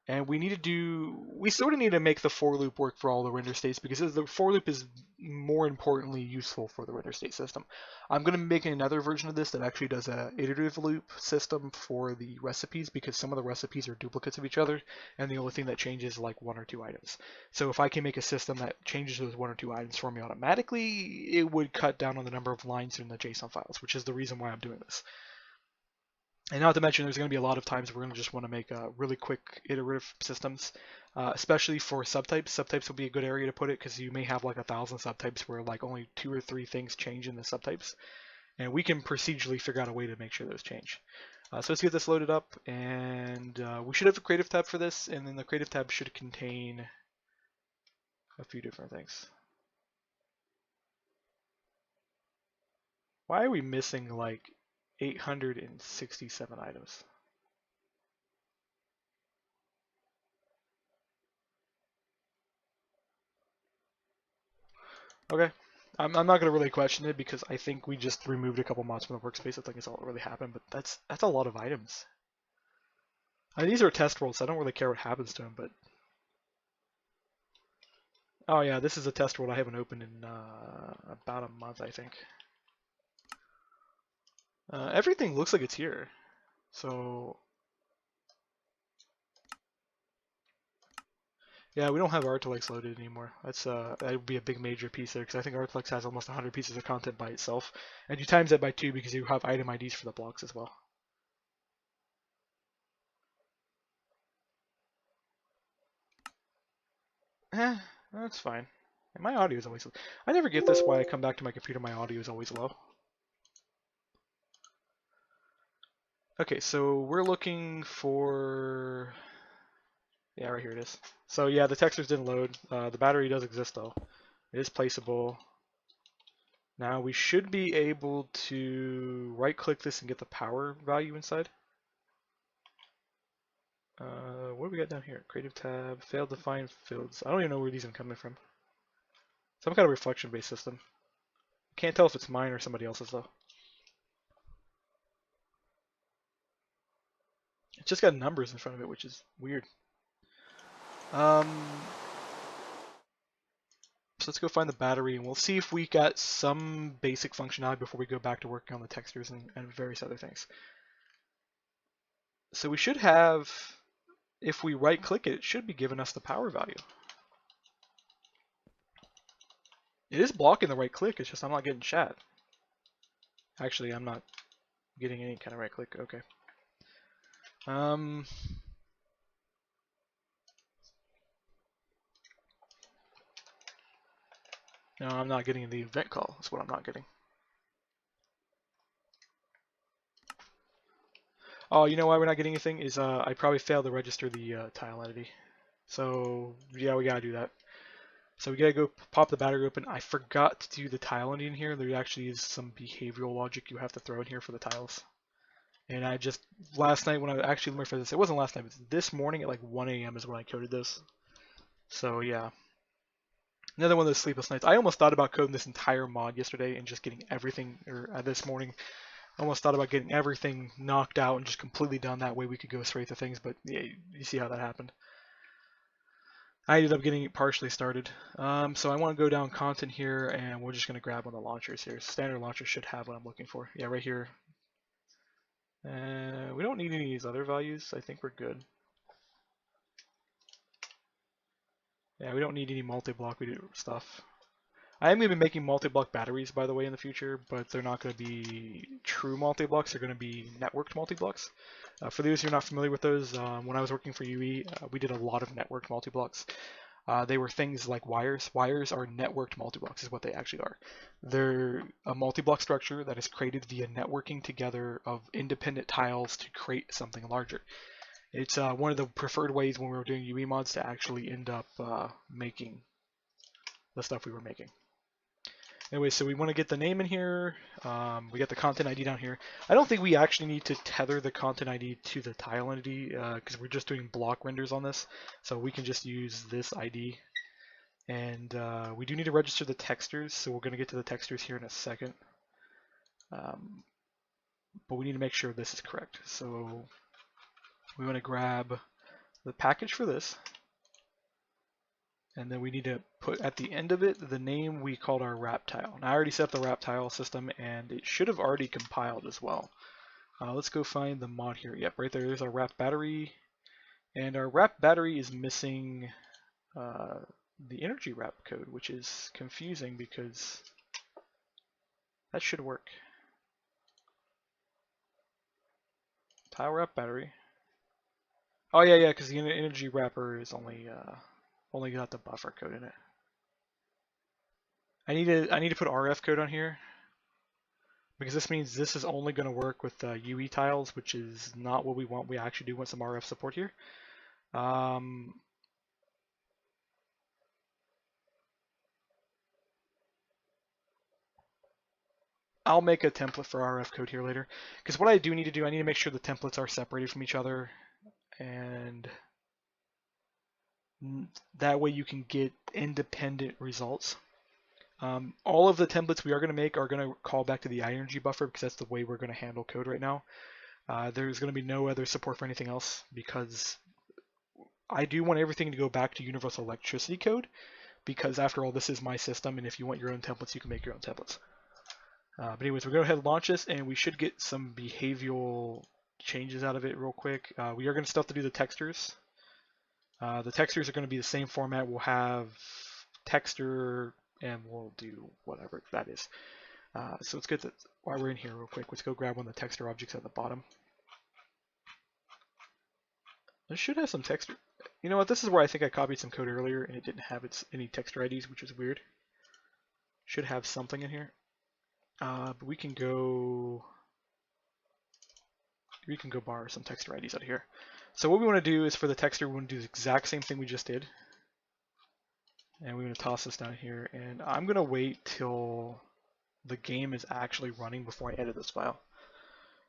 And we sort of need to make the for loop work for all the render states, because the for loop is more importantly useful for the render state system. I'm going to make another version of this that actually does a iterative loop system for the recipes, because some of the recipes are duplicates of each other, and the only thing that changes is like one or two items. So if I can make a system that changes those one or two items for me automatically, it would cut down on the number of lines in the JSON files, which is the reason why I'm doing this. And not to mention, there's going to be a lot of times we're going to just want to make really quick iterative systems, especially for subtypes. Subtypes will be a good area to put it, because you may have like 1,000 subtypes where like only 2 or 3 things change in the subtypes. And we can procedurally figure out a way to make sure those change. So let's get this loaded up, and we should have a creative tab for this, and then the creative tab should contain a few different things. Why are we missing like 867 items? Okay. I'm not going to really question it, because I think we just removed a couple mods from the workspace. I think that's all that really happened, but that's a lot of items. I mean, these are test worlds, so I don't really care what happens to them, but... Oh yeah, this is a test world I haven't opened in about a month, I think. Everything looks like it's here, so... Yeah, we don't have Artelex loaded anymore. That would be a big major piece there, because I think Artelex has almost 100 pieces of content by itself, and you times that by 2 because you have item IDs for the blocks as well. That's fine. And my audio is always low. I never get this why I come back to my computer, my audio is always low. Okay, so we're looking for... Yeah, right here it is. So yeah, the textures didn't load. The battery does exist though. It is placeable. Now we should be able to right-click this and get the power value inside. What do we got down here? Creative tab, failed to find fields. I don't even know where these are coming from. Some kind of reflection-based system. Can't tell if it's mine or somebody else's though. It's just got numbers in front of it, which is weird. So let's go find the battery, and we'll see if we got some basic functionality before we go back to working on the textures and various other things. So we should have, if we right-click it, it should be giving us the power value. It is blocking the right-click, it's just I'm not getting chat. Actually, I'm not getting any kind of right-click, okay. No, I'm not getting the event call. That's what I'm not getting. Oh, you know why we're not getting anything? Is I probably failed to register the tile entity. So yeah, we gotta do that. So we gotta go pop the battery open. I forgot to do the tile entity in here. There actually is some behavioral logic you have to throw in here for the tiles. And I just, last night when I actually learned for this, it wasn't last night, but this morning at like 1 a.m. is when I coded this. So yeah, another one of those sleepless nights. I almost thought about coding this entire mod yesterday and just getting everything, or this morning, I almost thought about getting everything knocked out and just completely done. That way we could go straight to things, but yeah, you see how that happened. I ended up getting it partially started. So I want to go down content here, and we're just going to grab one of the launchers here. Standard launcher should have what I'm looking for. Yeah, right here. We don't need any of these other values. I think we're good. Yeah, we don't need any multi-block stuff. I am going to be making multi-block batteries, by the way, in the future, but they're not going to be true multi-blocks. They're going to be networked multi-blocks. For those who are not familiar with those, when I was working for UE, we did a lot of networked multi-blocks. They were things like wires. Wires are networked multi-blocks, is what they actually are. They're a multi-block structure that is created via networking together of independent tiles to create something larger. It's one of the preferred ways when we were doing UE mods to actually end up making the stuff we were making. Anyway, so we want to get the name in here. We got the content ID down here. I don't think we actually need to tether the content ID to the tile entity because we're just doing block renders on this. So we can just use this ID. And we do need to register the textures, so we're going to get to the textures here in a second. But we need to make sure this is correct. So we want to grab the package for this. And then we need to put at the end of it the name we called our wrap tile. Now I already set up the wrap tile system and it should have already compiled as well. Let's go find the mod here. Yep, right there's our wrap battery. And our wrap battery is missing the energy wrap code, which is confusing because that should work. Tile wrap battery. Oh yeah, because the energy wrapper is only got the buffer code in it. I need to put RF code on here because this means this is only going to work with UE tiles, which is not what we want. We actually do want some RF support here. I'll make a template for RF code here later because what I do need to do, I need to make sure the templates are separated from each other, and that way you can get independent results. All of the templates we are going to make are going to call back to the energy buffer because that's the way we're going to handle code right now. There's going to be no other support for anything else because I do want everything to go back to universal electricity code because after all, this is my system, and if you want your own templates, you can make your own templates. But anyways, we're going to go ahead and launch this, and we should get some behavioral changes out of it real quick. We are going to still have to do the textures. The textures are going to be the same format. We'll have texture, and we'll do whatever that is. So let's get the, while we're in here real quick, let's go grab one of the texture objects at the bottom. This should have some texture. You know what? This is where I think I copied some code earlier, and it didn't have any texture IDs, which is weird. Should have something in here. But we can go borrow some texture IDs out of here. So what we want to do is for the texture, we want to do the exact same thing we just did. And we're going to toss this down here, and I'm going to wait till the game is actually running before I edit this file.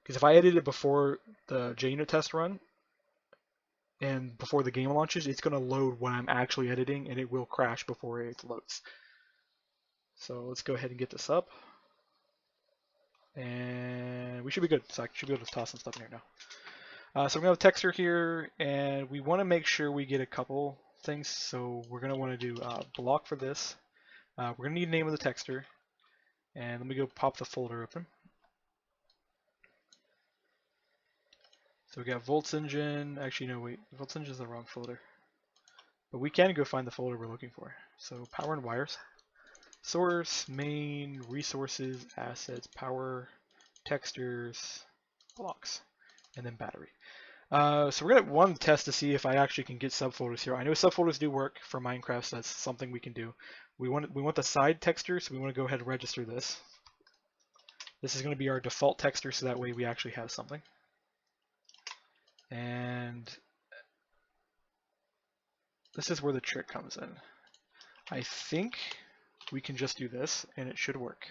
Because if I edit it before the JUnit test run, and before the game launches, it's going to load when I'm actually editing, and it will crash before it loads. So let's go ahead and get this up. And we should be good. So I should be able to toss some stuff in here now. So we're going to have a texture here, and we want to make sure we get a couple things. So we're going to want to do block for this. We're going to need a name of the texture. And let me go pop the folder open. So we got Volts Engine. Actually, no, wait. Volts Engine is the wrong folder. But we can go find the folder we're looking for. So power and wires. Source, main, resources, assets, power, textures, blocks, and then battery. So we're gonna one test to see if I actually can get subfolders here. I know subfolders do work for Minecraft, so that's something we can do. We want the side texture, so we want to go ahead and register this. This is going to be our default texture, so that way we actually have something. And this is where the trick comes in. I think we can just do this, and it should work.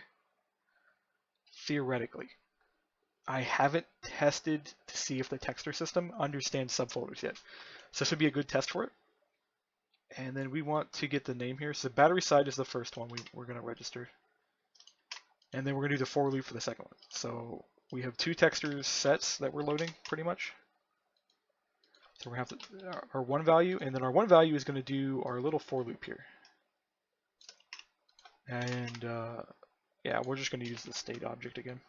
Theoretically. I haven't tested to see if the texture system understands subfolders yet. So this would be a good test for it. And then we want to get the name here. So battery side is the first one we're going to register. And then we're going to do the for loop for the second one. So we have two texture sets that we're loading pretty much. So we're going to have our one value, and then our one value is going to do our little for loop here. And yeah, we're just going to use the state object again.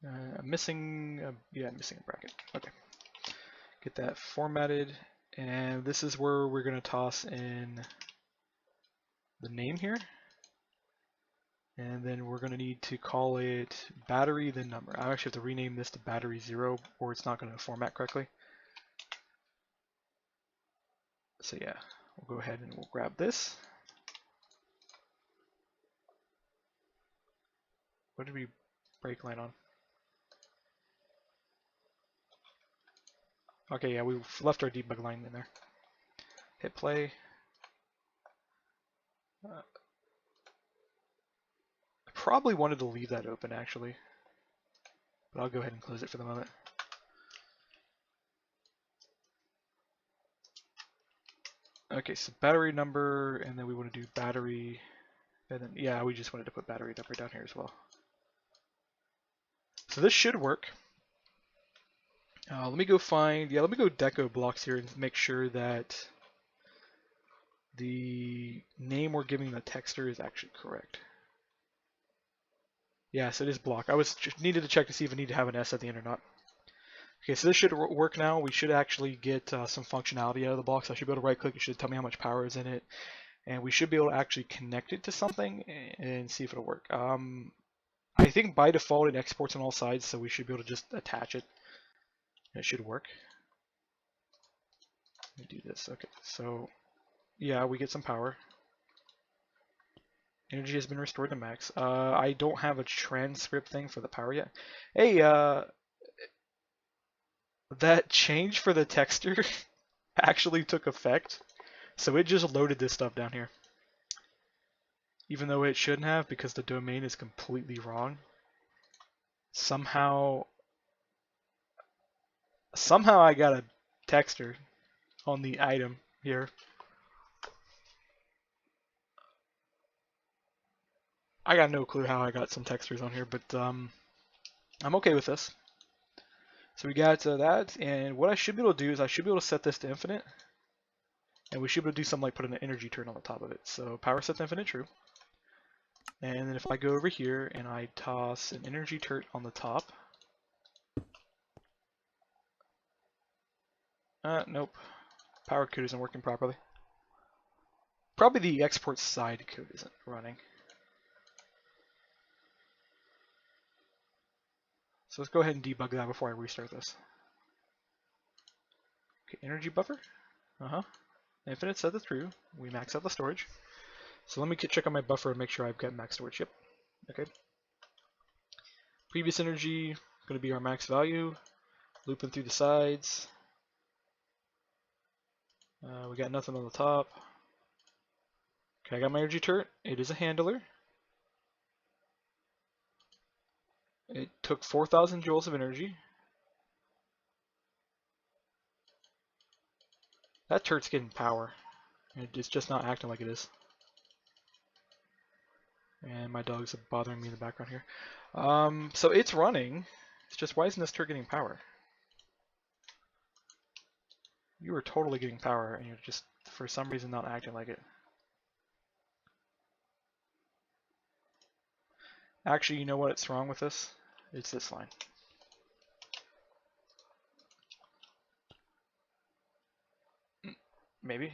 I'm missing a bracket. Okay. Get that formatted, and this is where we're going to toss in the name here. And then we're going to need to call it battery then number. I actually have to rename this to battery 0 or it's not going to format correctly. So yeah, we'll go ahead and we'll grab this. What did we break line on? Okay, yeah, we left our debug line in there. Hit play. I probably wanted to leave that open actually, but I'll go ahead and close it for the moment. Okay, so battery number, and then we want to do battery, and then yeah, we just wanted to put battery number down here as well. So this should work. Let me go deco blocks here and make sure that the name we're giving the texture is actually correct. Yes, it is block. I just needed to check to see if I need to have an S at the end or not. Okay, so this should work now. We should actually get some functionality out of the box. I should be able to right click. It should tell me how much power is in it. And we should be able to actually connect it to something and see if it'll work. I think by default it exports on all sides, so we should be able to just attach it. It should work. Let me do this. Okay, so yeah, we get some power. Energy has been restored to max. I don't have a transcript thing for the power yet. Hey, that change for the texture actually took effect. So it just loaded this stuff down here. Even though it shouldn't have, because the domain is completely wrong. Somehow I got a texture on the item here. I got no clue how I got some textures on here, but I'm okay with this. So we got that, and what I should be able to do is I should be able to set this to infinite, and we should be able to do something like put an energy turn on the top of it. So power set to infinite true. And then if I go over here and I toss an energy turret on the top, nope, power code isn't working properly. Probably the export side code isn't running. So let's go ahead and debug that before I restart this. Okay, energy buffer. Infinite set to true. We max out the storage. So let me check on my buffer and make sure I've got max storage. Yep. Okay. Previous energy going to be our max value. Looping through the sides. We got nothing on the top. Okay, I got my energy turret. It is a handler. It took 4,000 joules of energy. That turret's getting power. It's just not acting like it is. And my dogs are bothering me in the background here. So it's running. It's just, why isn't this turret getting power? You are totally getting power, and you're just, for some reason, not acting like it. Actually, you know what's wrong with this? It's this line. Maybe.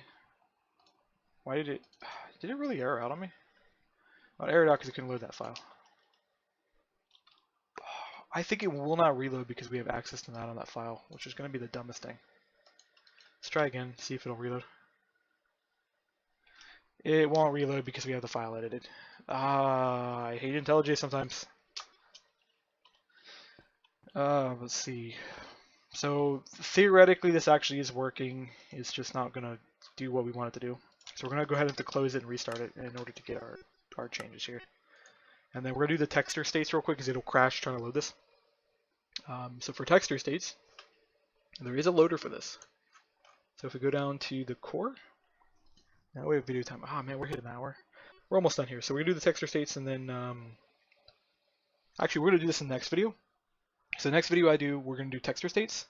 Why did it really error out on me? Oh, it errored out because it couldn't load that file. I think it will not reload because we have access to that on that file, which is going to be the dumbest thing. Let's try again, see if it'll reload. It won't reload because we have the file edited. I hate IntelliJ sometimes. Let's see. So theoretically, this actually is working. It's just not going to do what we want it to do. So we're going to go ahead and have to close it and restart it in order to get our changes here. And then we're going to do the texture states real quick because it'll crash trying to load this. So for texture states, there is a loader for this. So if we go down to the core, now we have video time. Oh man, we're hitting an hour. We're almost done here. So we're going to do the texture states and then, actually we're going to do this in the next video. So the next video I do, we're going to do texture states.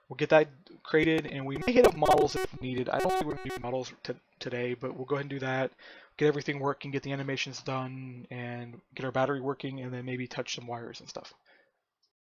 We'll get that created, and we may hit up models if needed. I don't think we're going to do models today, but we'll go ahead and do that, get everything working, get the animations done, and get our battery working, and then maybe touch some wires and stuff.